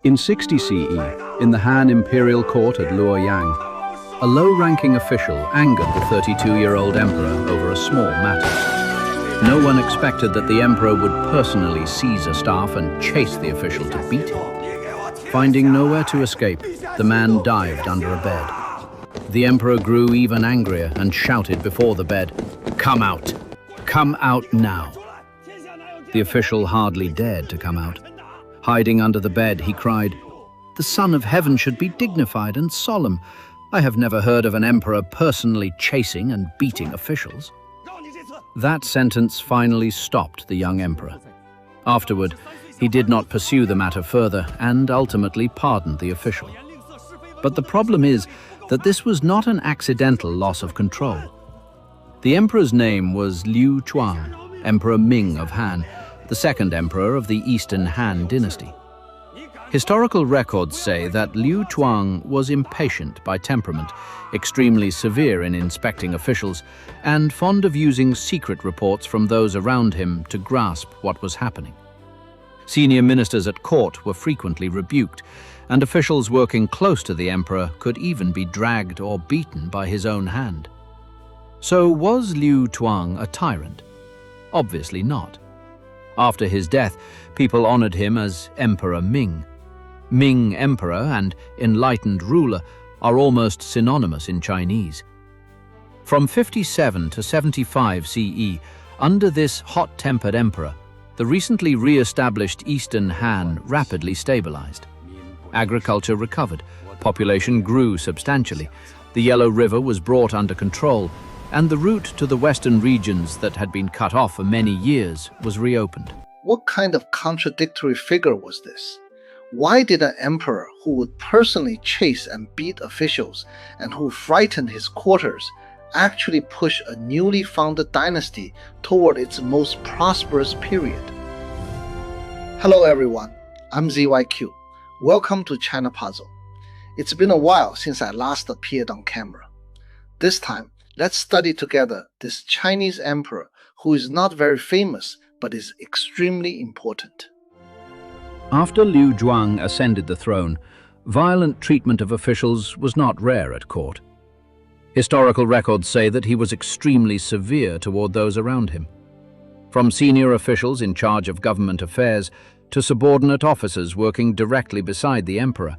In 60 CE, in the Han imperial court at Luoyang, a low-ranking official angered the 32-year-old emperor over a small matter. No one expected that the emperor would personally seize a staff and chase the official to beat him. Finding nowhere to escape, the man dived under a bed. The emperor grew even angrier and shouted before the bed, "Come out! Come out now!" The official hardly dared to come out. Hiding under the bed, he cried, "The Son of Heaven should be dignified and solemn. I have never heard of an emperor personally chasing and beating officials." That sentence finally stopped the young emperor. Afterward, he did not pursue the matter further and ultimately pardoned the official. But the problem is that this was not an accidental loss of control. The emperor's name was Liu Zhuang, Emperor Ming of Han, the second emperor of the Eastern Han Dynasty. Historical records say that Liu Zhuang was impatient by temperament, extremely severe in inspecting officials, and fond of using secret reports from those around him to grasp what was happening. Senior ministers at court were frequently rebuked, and officials working close to the emperor could even be dragged or beaten by his own hand. So was Liu Zhuang a tyrant? Obviously not. After his death, people honored him as Emperor Ming. Ming Emperor and enlightened ruler are almost synonymous in Chinese. From 57 to 75 CE, under this hot-tempered emperor, the recently re-established Eastern Han rapidly stabilized. Agriculture recovered, population grew substantially, the Yellow River was brought under control, and the route to the western regions that had been cut off for many years was reopened. What kind of contradictory figure was this? Why did an emperor who would personally chase and beat officials and who frightened his courtiers actually push a newly founded dynasty toward its most prosperous period? Hello everyone, I'm ZYQ. Welcome to China Puzzle. It's been a while since I last appeared on camera. This time, let's study together this Chinese emperor who is not very famous but is extremely important. After Liu Zhuang ascended the throne, violent treatment of officials was not rare at court. Historical records say that he was extremely severe toward those around him. From senior officials in charge of government affairs to subordinate officers working directly beside the emperor,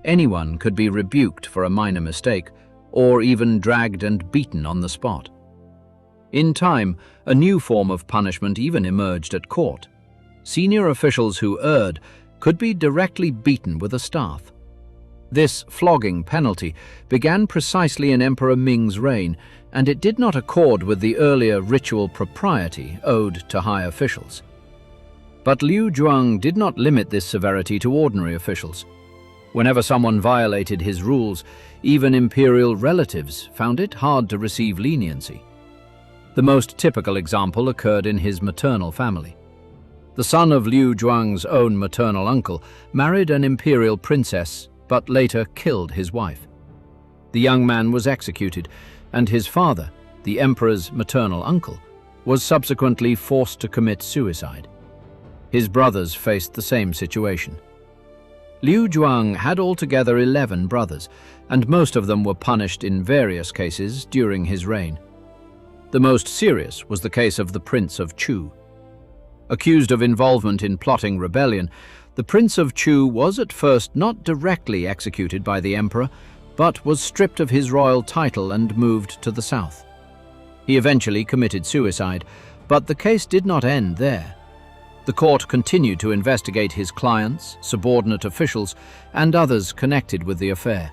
anyone could be rebuked for a minor mistake, or even dragged and beaten on the spot. In time, a new form of punishment even emerged at court. Senior officials who erred could be directly beaten with a staff. This flogging penalty began precisely in Emperor Ming's reign, and it did not accord with the earlier ritual propriety owed to high officials. But Liu Zhuang did not limit this severity to ordinary officials. Whenever someone violated his rules, even imperial relatives found it hard to receive leniency. The most typical example occurred in his maternal family. The son of Liu Zhuang's own maternal uncle married an imperial princess, but later killed his wife. The young man was executed, and his father, the emperor's maternal uncle, was subsequently forced to commit suicide. His brothers faced the same situation. Liu Zhuang had altogether 11 brothers, and most of them were punished in various cases during his reign. The most serious was the case of the Prince of Chu. Accused of involvement in plotting rebellion, the Prince of Chu was at first not directly executed by the emperor, but was stripped of his royal title and moved to the south. He eventually committed suicide, but the case did not end there. The court continued to investigate his clients, subordinate officials, and others connected with the affair.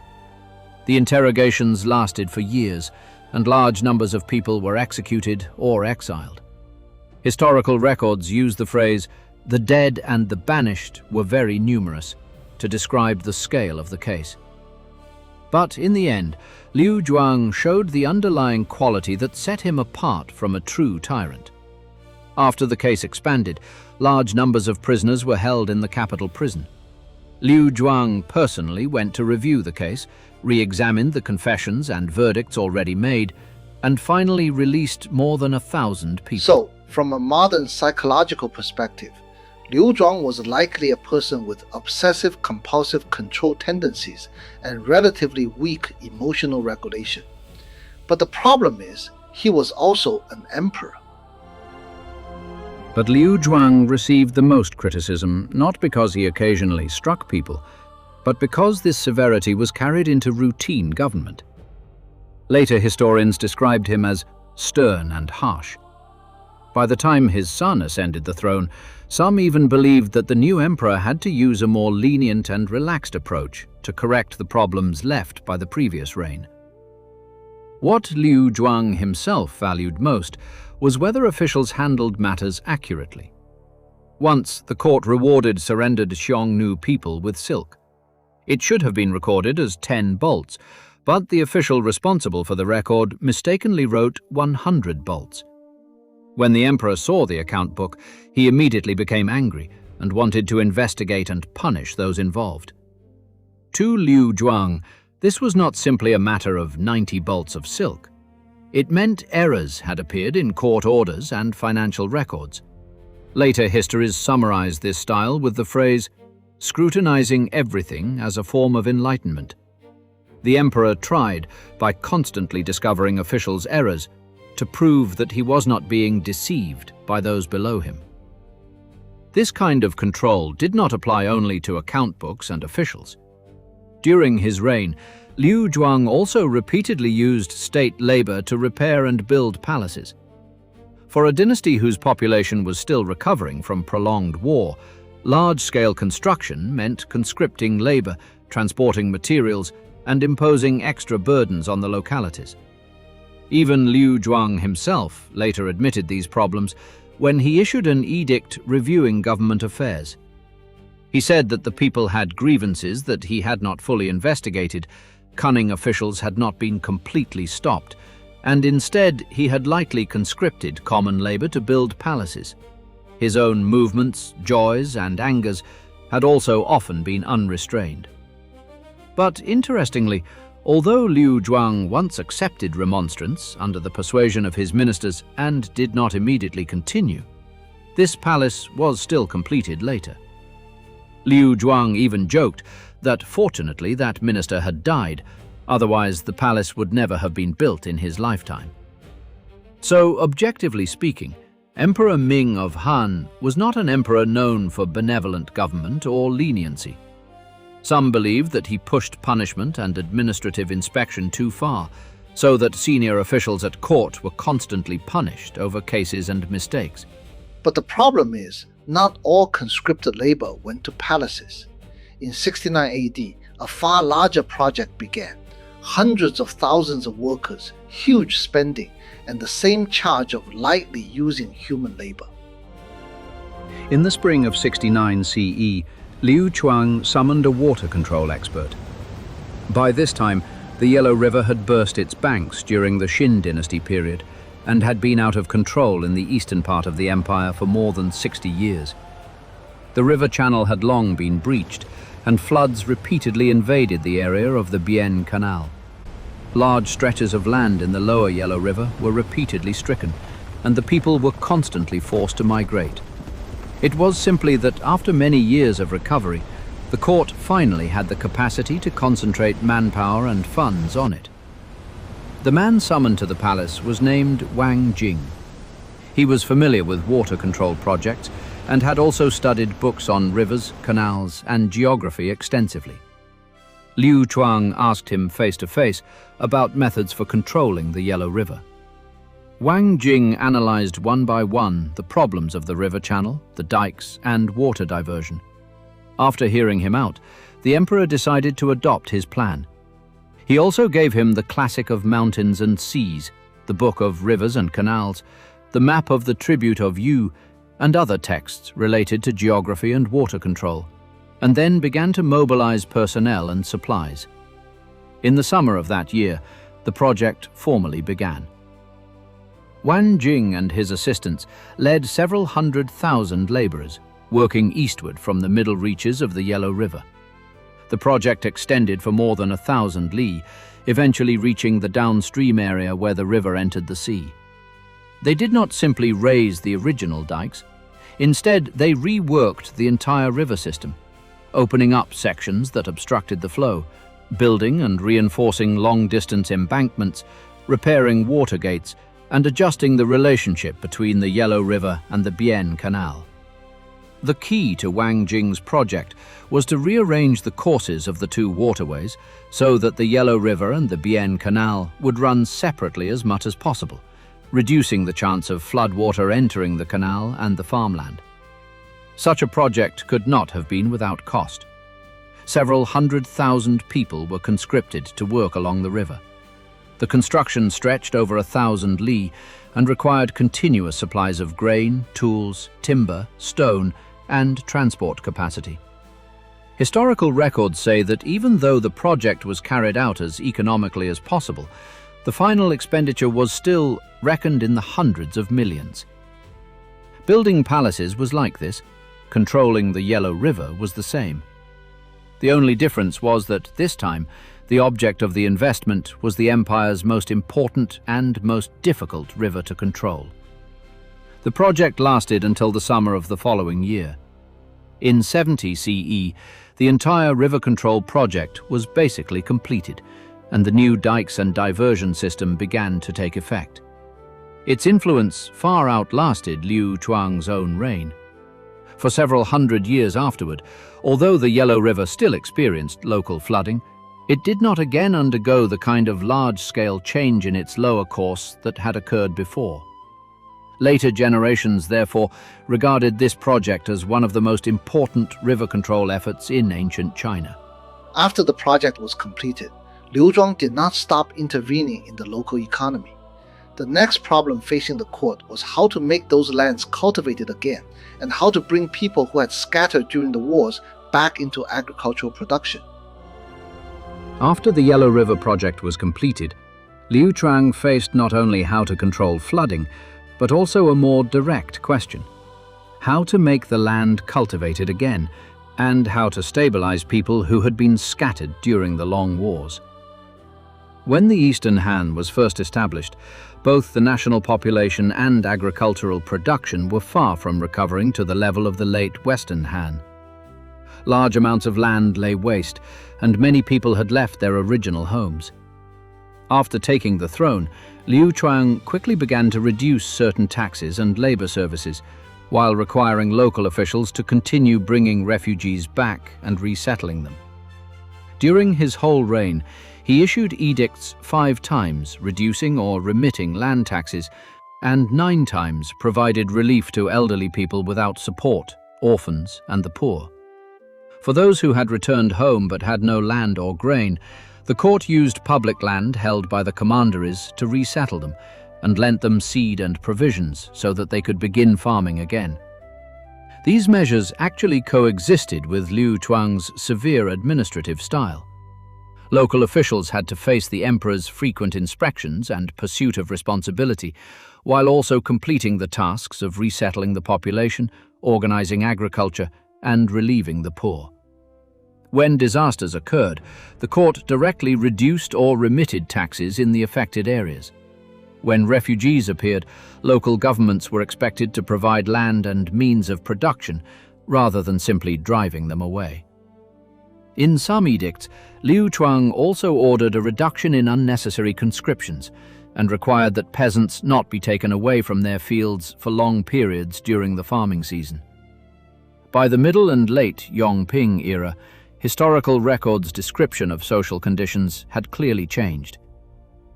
The interrogations lasted for years, and large numbers of people were executed or exiled. Historical records use the phrase, "the dead and the banished were very numerous," to describe the scale of the case. But in the end, Liu Zhuang showed the underlying quality that set him apart from a true tyrant. After the case expanded, large numbers of prisoners were held in the capital prison. Liu Zhuang personally went to review the case, re-examined the confessions and verdicts already made, and finally released more than 1,000 people. So, from a modern psychological perspective, Liu Zhuang was likely a person with obsessive-compulsive control tendencies and relatively weak emotional regulation. But the problem is, he was also an emperor. But Liu Zhuang received the most criticism, not because he occasionally struck people, but because this severity was carried into routine government. Later historians described him as stern and harsh. By the time his son ascended the throne, some even believed that the new emperor had to use a more lenient and relaxed approach to correct the problems left by the previous reign. What Liu Zhuang himself valued most was whether officials handled matters accurately. Once, the court rewarded surrendered Xiongnu people with silk. It should have been recorded as 10 bolts, but the official responsible for the record mistakenly wrote 100 bolts. When the emperor saw the account book, he immediately became angry and wanted to investigate and punish those involved. To Liu Zhuang, this was not simply a matter of 90 bolts of silk. It meant errors had appeared in court orders and financial records. Later histories summarized this style with the phrase, scrutinizing everything as a form of enlightenment. The emperor tried, by constantly discovering officials' errors, to prove that he was not being deceived by those below him. This kind of control did not apply only to account books and officials. During his reign, Liu Zhuang also repeatedly used state labor to repair and build palaces. For a dynasty whose population was still recovering from prolonged war, large-scale construction meant conscripting labor, transporting materials, and imposing extra burdens on the localities. Even Liu Zhuang himself later admitted these problems when he issued an edict reviewing government affairs. He said that the people had grievances that he had not fully investigated, cunning officials had not been completely stopped, and instead he had lightly conscripted common labor to build palaces. His own movements, joys, and angers had also often been unrestrained. But interestingly, although Liu Zhuang once accepted remonstrance under the persuasion of his ministers and did not immediately continue, this palace was still completed later. Liu Zhuang even joked that fortunately that minister had died, otherwise the palace would never have been built in his lifetime. So, objectively speaking, Emperor Ming of Han was not an emperor known for benevolent government or leniency. Some believe that he pushed punishment and administrative inspection too far, so that senior officials at court were constantly punished over cases and mistakes. But the problem is, not all conscripted labor went to palaces. In 69 AD, a far larger project began. Hundreds of thousands of workers, huge spending, and the same charge of lightly using human labor. In the spring of 69 CE, Liu Zhuang summoned a water control expert. By this time, the Yellow River had burst its banks during the Qin dynasty period and had been out of control in the eastern part of the empire for more than 60 years. The river channel had long been breached, and floods repeatedly invaded the area of the Bian Canal. Large stretches of land in the lower Yellow River were repeatedly stricken, and the people were constantly forced to migrate. It was simply that after many years of recovery, the court finally had the capacity to concentrate manpower and funds on it. The man summoned to the palace was named Wang Jing. He was familiar with water control projects and had also studied books on rivers, canals, and geography extensively. Liu Zhuang asked him face-to-face about methods for controlling the Yellow River. Wang Jing analyzed one by one the problems of the river channel, the dikes, and water diversion. After hearing him out, the emperor decided to adopt his plan. He also gave him the Classic of Mountains and Seas, the Book of Rivers and Canals, the Map of the Tribute of Yu, and other texts related to geography and water control, and then began to mobilize personnel and supplies. In the summer of that year, the project formally began. Wang Jing and his assistants led several 100,000 laborers, working eastward from the middle reaches of the Yellow River. The project extended for more than 1,000 li, eventually reaching the downstream area where the river entered the sea. They did not simply raise the original dikes. Instead, they reworked the entire river system, opening up sections that obstructed the flow, building and reinforcing long-distance embankments, repairing water gates, and adjusting the relationship between the Yellow River and the Bian Canal. The key to Wang Jing's project was to rearrange the courses of the two waterways so that the Yellow River and the Bian Canal would run separately as much as possible, reducing the chance of floodwater entering the canal and the farmland. Such a project could not have been without cost. Several 100,000 people were conscripted to work along the river. The construction stretched over 1,000 li and required continuous supplies of grain, tools, timber, stone, and transport capacity. Historical records say that even though the project was carried out as economically as possible, the final expenditure was still reckoned in the hundreds of millions. Building palaces was like this. Controlling the Yellow River was the same. The only difference was that this time, the object of the investment was the empire's most important and most difficult river to control. The project lasted until the summer of the following year. In 70 CE, the entire river control project was basically completed, and the new dikes and diversion system began to take effect. Its influence far outlasted Liu Zhuang's own reign. For several hundred years afterward, although the Yellow River still experienced local flooding, it did not again undergo the kind of large-scale change in its lower course that had occurred before. Later generations, therefore, regarded this project as one of the most important river control efforts in ancient China. After the project was completed, Liu Zhuang did not stop intervening in the local economy. The next problem facing the court was how to make those lands cultivated again, and how to bring people who had scattered during the wars back into agricultural production. After the Yellow River project was completed, Liu Zhuang faced not only how to control flooding, but also a more direct question: how to make the land cultivated again, and how to stabilize people who had been scattered during the long wars. When the Eastern Han was first established, both the national population and agricultural production were far from recovering to the level of the late Western Han. Large amounts of land lay waste, and many people had left their original homes. After taking the throne, Liu Zhuang quickly began to reduce certain taxes and labor services, while requiring local officials to continue bringing refugees back and resettling them. During his whole reign, he issued edicts 5 times reducing or remitting land taxes, and 9 times provided relief to elderly people without support, orphans, and the poor. For those who had returned home but had no land or grain, the court used public land held by the commanderies to resettle them, and lent them seed and provisions so that they could begin farming again. These measures actually coexisted with Liu Zhuang's severe administrative style. Local officials had to face the emperor's frequent inspections and pursuit of responsibility, while also completing the tasks of resettling the population, organizing agriculture, and relieving the poor. When disasters occurred, the court directly reduced or remitted taxes in the affected areas. When refugees appeared, local governments were expected to provide land and means of production, rather than simply driving them away. In some edicts, Liu Zhuang also ordered a reduction in unnecessary conscriptions, and required that peasants not be taken away from their fields for long periods during the farming season. By the Middle and Late Yongping era, historical records' description of social conditions had clearly changed.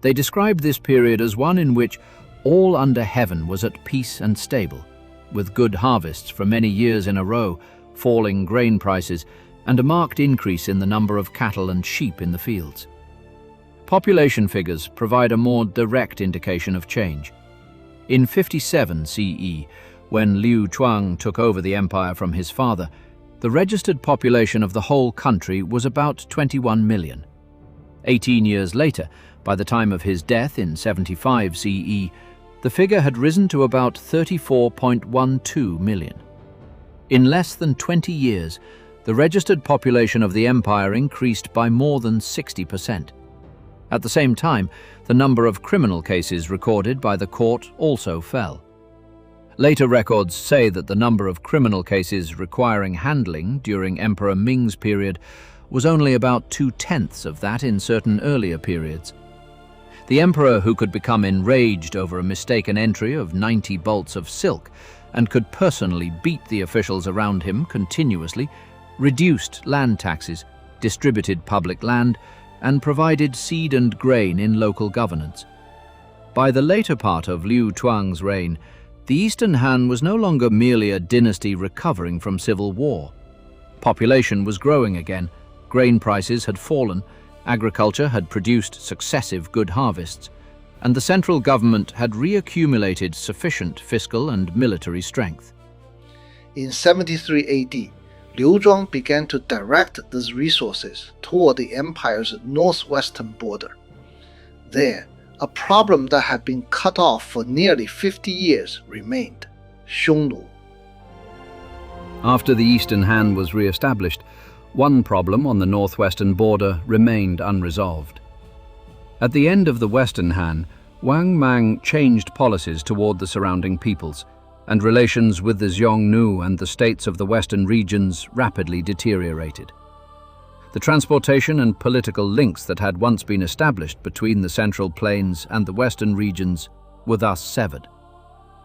They described this period as one in which all under heaven was at peace and stable, with good harvests for many years in a row, falling grain prices, and a marked increase in the number of cattle and sheep in the fields. Population figures provide a more direct indication of change. In 57 CE, when Liu Zhuang took over the empire from his father, the registered population of the whole country was about 21 million. 18 years later, by the time of his death in 75 CE, the figure had risen to about 34.12 million. In less than 20 years, the registered population of the empire increased by more than 60%. At the same time, the number of criminal cases recorded by the court also fell. Later records say that the number of criminal cases requiring handling during Emperor Ming's period was only about 2/10 of that in certain earlier periods. The emperor, who could become enraged over a mistaken entry of 90 bolts of silk and could personally beat the officials around him continuously, reduced land taxes, distributed public land, and provided seed and grain in local governance. By the later part of Liu Zhuang's reign, the Eastern Han was no longer merely a dynasty recovering from civil war. Population was growing again, grain prices had fallen, agriculture had produced successive good harvests, and the central government had reaccumulated sufficient fiscal and military strength. In 73 AD, Liu Zhuang began to direct these resources toward the empire's northwestern border. There, a problem that had been cut off for nearly 50 years remained: Xiongnu. After the Eastern Han was re-established, one problem on the northwestern border remained unresolved. At the end of the Western Han, Wang Mang changed policies toward the surrounding peoples, and relations with the Xiongnu and the states of the western regions rapidly deteriorated. The transportation and political links that had once been established between the Central Plains and the western regions were thus severed.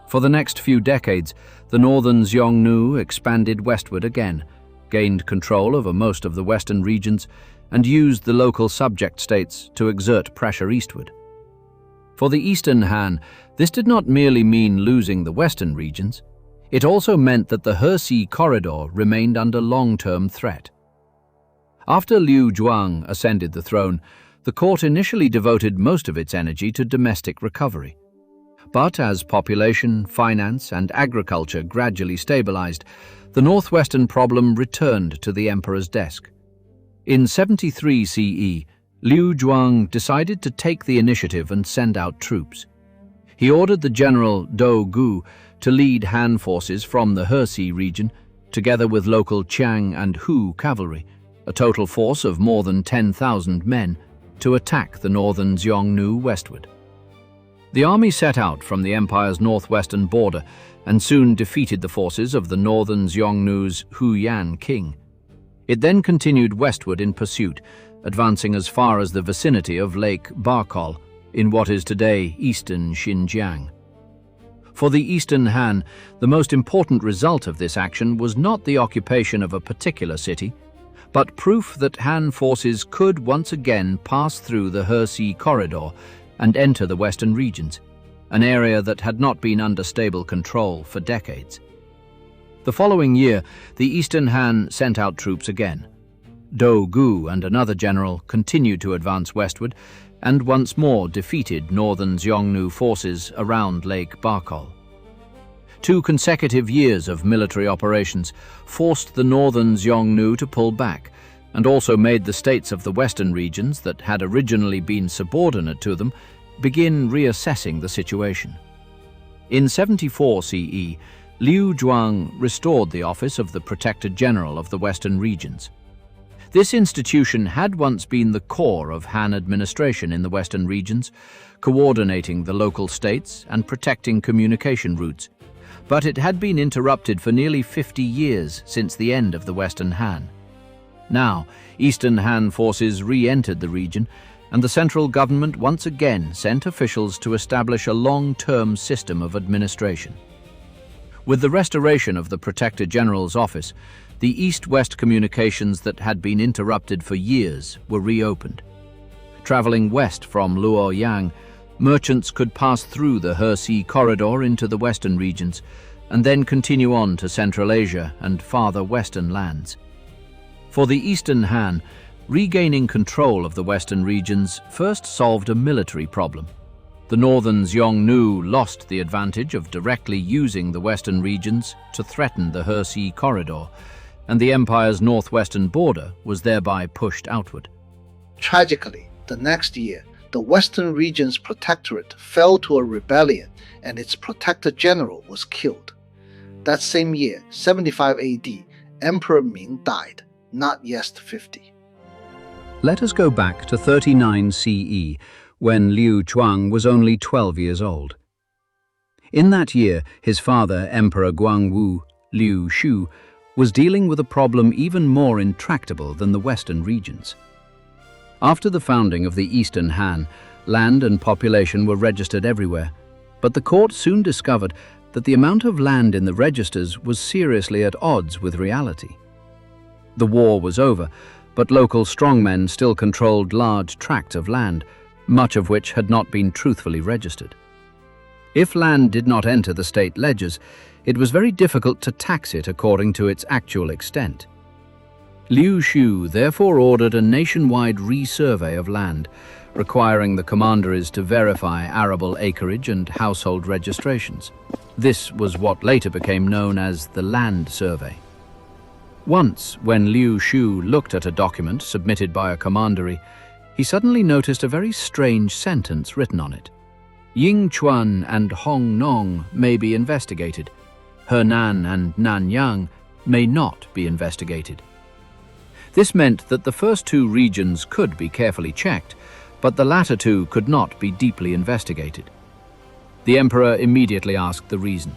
For the next few decades, the northern Xiongnu expanded westward again, gained control over most of the western regions, and used the local subject states to exert pressure eastward. For the Eastern Han, this did not merely mean losing the western regions. It also meant that the He corridor remained under long-term threat. After Liu Zhuang ascended the throne, the court initially devoted most of its energy to domestic recovery. But as population, finance, and agriculture gradually stabilized, the northwestern problem returned to the emperor's desk. In 73 CE, Liu Zhuang decided to take the initiative and send out troops. He ordered the general Dou Gu to lead Han forces from the He region, together with local Qiang and Hu cavalry, a total force of more than 10,000 men, to attack the northern Xiongnu westward. The army set out from the empire's northwestern border and soon defeated the forces of the northern Xiongnu's Huyan king. It then continued westward in pursuit, advancing as far as the vicinity of Lake Barkol, in what is today eastern Xinjiang. For the Eastern Han, the most important result of this action was not the occupation of a particular city, but proof that Han forces could once again pass through the He corridor and enter the western regions, an area that had not been under stable control for decades. The following year, the Eastern Han sent out troops again. Dou Gu and another general continued to advance westward and once more defeated northern Xiongnu forces around Lake Barkol. 2 consecutive years of military operations forced the northern Xiongnu to pull back, and also made the states of the western regions that had originally been subordinate to them begin reassessing the situation. In 74 CE, Liu Zhuang restored the office of the Protector General of the western regions. This institution had once been the core of Han administration in the western regions, coordinating the local states and protecting communication routes, but it had been interrupted for nearly 50 years since the end of the Western Han. Now, Eastern Han forces re-entered the region, and the central government once again sent officials to establish a long-term system of administration. With the restoration of the Protector General's office, the east-west communications that had been interrupted for years were reopened. Traveling west from Luoyang, merchants could pass through the He corridor into the western regions, and then continue on to Central Asia and farther western lands. For the Eastern Han, regaining control of the western regions first solved a military problem. The northern Xiongnu lost the advantage of directly using the western regions to threaten the He corridor, and the empire's northwestern border was thereby pushed outward. Tragically, the next year, the western region's protectorate fell to a rebellion and its protector general was killed. That same year, 75 AD, Emperor Ming died, not yet 50. Let us go back to 39 CE, when Liu Zhuang was only 12 years old. In that year, his father, Emperor Guangwu, Liu Zhuang, was dealing with a problem even more intractable than the western regions. After the founding of the Eastern Han, land and population were registered everywhere, but the court soon discovered that the amount of land in the registers was seriously at odds with reality. The war was over, but local strongmen still controlled large tracts of land, much of which had not been truthfully registered. If land did not enter the state ledgers, it was very difficult to tax it according to its actual extent. Liu Zhuang therefore ordered a nationwide resurvey of land, requiring the commanderies to verify arable acreage and household registrations. This was what later became known as the Land Survey. Once, when Liu Zhuang looked at a document submitted by a commandery, he suddenly noticed a very strange sentence written on it. Yingchuan and Hongnong may be investigated. Henan and Nanyang may not be investigated. This meant that the first two regions could be carefully checked, but the latter two could not be deeply investigated. The emperor immediately asked the reason.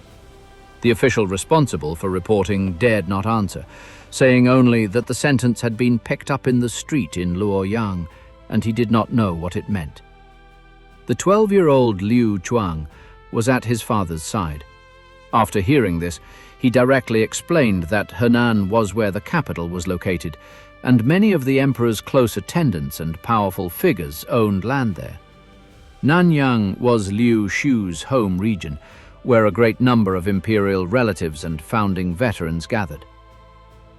The official responsible for reporting dared not answer, saying only that the sentence had been picked up in the street in Luoyang, and he did not know what it meant. The 12-year-old Liu Zhuang was at his father's side. After hearing this, he directly explained that Henan was where the capital was located, and many of the emperor's close attendants and powerful figures owned land there. Nanyang was Liu Zhuang's home region, where a great number of imperial relatives and founding veterans gathered.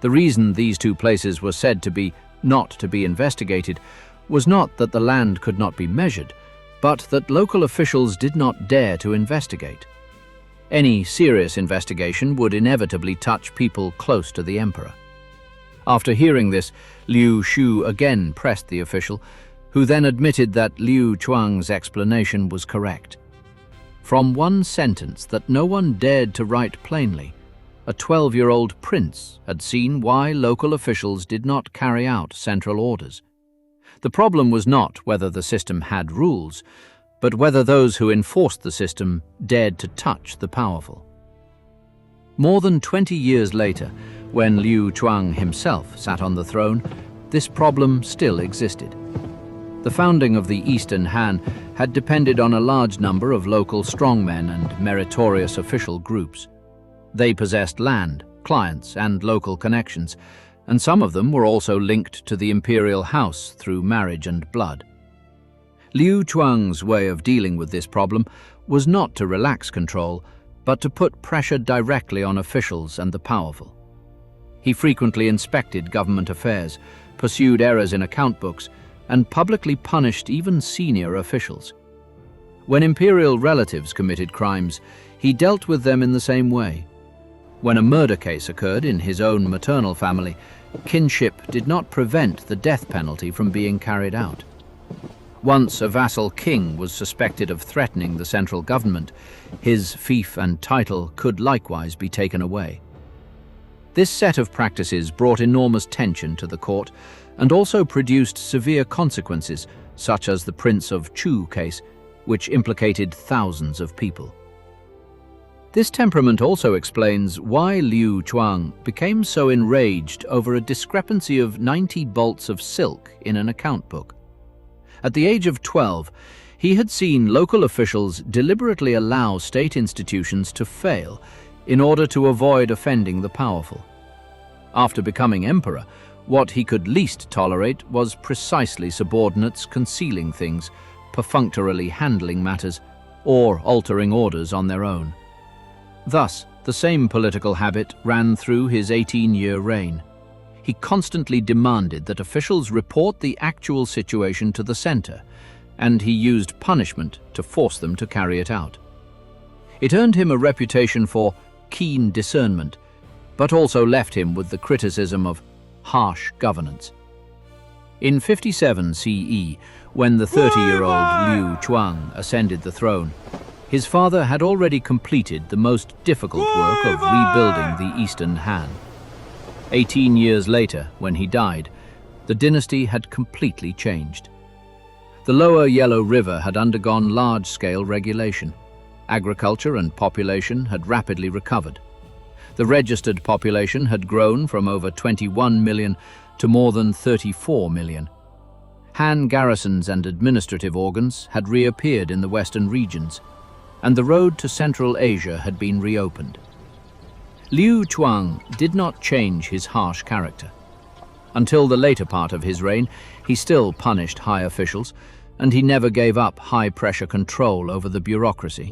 The reason these two places were said to be not to be investigated was not that the land could not be measured, but that local officials did not dare to investigate. Any serious investigation would inevitably touch people close to the emperor. After hearing this, Liu Zhuang again pressed the official, who then admitted that Liu Zhuang's explanation was correct. From one sentence that no one dared to write plainly, a 12-year-old prince had seen why local officials did not carry out central orders. The problem was not whether the system had rules, but whether those who enforced the system dared to touch the powerful. More than 20 years later, when Liu Zhuang himself sat on the throne, this problem still existed. The founding of the Eastern Han had depended on a large number of local strongmen and meritorious official groups. They possessed land, clients, and local connections, and some of them were also linked to the imperial house through marriage and blood. Liu Zhuang's way of dealing with this problem was not to relax control, but to put pressure directly on officials and the powerful. He frequently inspected government affairs, pursued errors in account books, and publicly punished even senior officials. When imperial relatives committed crimes, he dealt with them in the same way. When a murder case occurred in his own maternal family, kinship did not prevent the death penalty from being carried out. Once a vassal king was suspected of threatening the central government, his fief and title could likewise be taken away. This set of practices brought enormous tension to the court and also produced severe consequences, such as the Prince of Chu case, which implicated thousands of people. This temperament also explains why Liu Zhuang became so enraged over a discrepancy of 90 bolts of silk in an account book. At the age of 12, he had seen local officials deliberately allow state institutions to fail in order to avoid offending the powerful. After becoming emperor, what he could least tolerate was precisely subordinates concealing things, perfunctorily handling matters, or altering orders on their own. Thus, the same political habit ran through his 18-year reign. He constantly demanded that officials report the actual situation to the center, and he used punishment to force them to carry it out. It earned him a reputation for keen discernment, but also left him with the criticism of harsh governance. In 57 CE, when the 30-year-old Liu Zhuang ascended the throne, his father had already completed the most difficult work of rebuilding the Eastern Han. 18 years later, when he died, the dynasty had completely changed. The lower Yellow River had undergone large-scale regulation. agriculture and population had rapidly recovered. The registered population had grown from over 21 million to more than 34 million. Han garrisons and administrative organs had reappeared in the western regions, and the road to Central Asia had been reopened. Liu Zhuang did not change his harsh character. Until the later part of his reign, he still punished high officials, and he never gave up high-pressure control over the bureaucracy.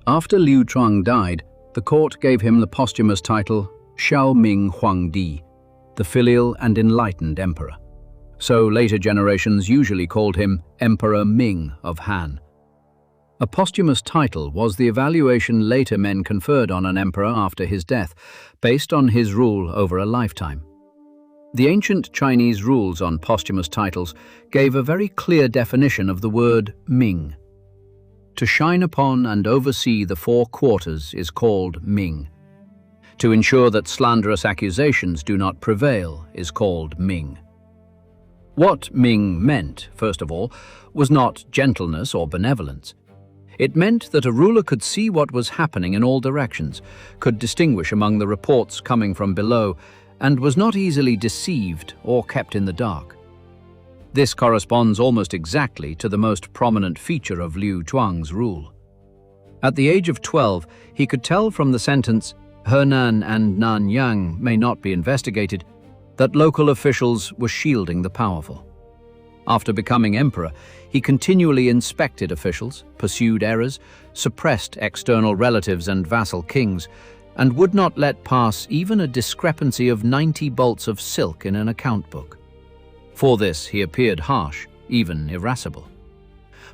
After Liu Zhuang died, the court gave him the posthumous title Xiao Ming Huangdi, the filial and enlightened emperor. So later generations usually called him Emperor Ming of Han. A posthumous title was the evaluation later men conferred on an emperor after his death, based on his rule over a lifetime. The ancient Chinese rules on posthumous titles gave a very clear definition of the word Ming. To shine upon and oversee the four quarters is called Ming. To ensure that slanderous accusations do not prevail is called Ming. What Ming meant, first of all, was not gentleness or benevolence. It meant that a ruler could see what was happening in all directions, could distinguish among the reports coming from below, and was not easily deceived or kept in the dark. This corresponds almost exactly to the most prominent feature of Liu Zhuang's rule. At the age of 12, he could tell from the sentence, "Henan and Nanyang may not be investigated," that local officials were shielding the powerful. After becoming emperor, he continually inspected officials, pursued errors, suppressed external relatives and vassal kings, and would not let pass even a discrepancy of 90 bolts of silk in an account book. For this, he appeared harsh, even irascible.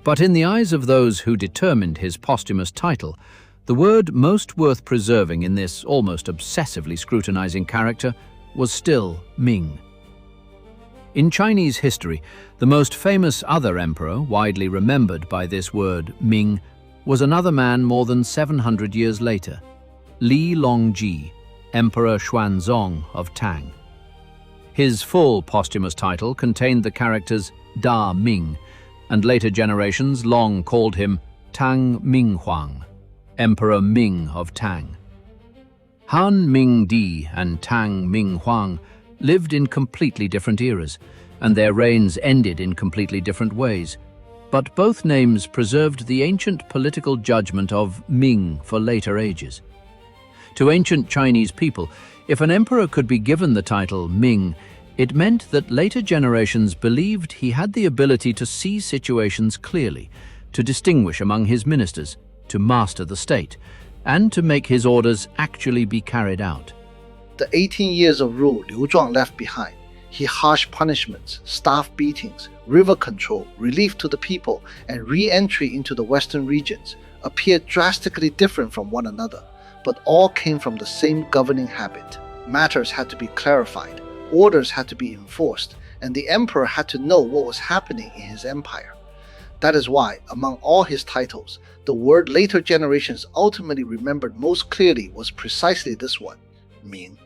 But in the eyes of those who determined his posthumous title, the word most worth preserving in this almost obsessively scrutinizing character was still Ming. In Chinese history, the most famous other emperor widely remembered by this word, Ming, was another man more than 700 years later, Li Longji, Emperor Xuanzong of Tang. His full posthumous title contained the characters Da Ming, and later generations long called him Tang Minghuang, Emperor Ming of Tang. Han Mingdi and Tang Minghuang lived in completely different eras, and their reigns ended in completely different ways. But both names preserved the ancient political judgment of Ming for later ages. To ancient Chinese people, if an emperor could be given the title Ming, it meant that later generations believed he had the ability to see situations clearly, to distinguish among his ministers, to master the state, and to make his orders actually be carried out. The 18 years of rule Liu Zhuang left behind, his harsh punishments, staff beatings, river control, relief to the people, and re-entry into the western regions, appeared drastically different from one another, but all came from the same governing habit. Matters had to be clarified, orders had to be enforced, and the emperor had to know what was happening in his empire. That is why, among all his titles, the word later generations ultimately remembered most clearly was precisely this one, Ming.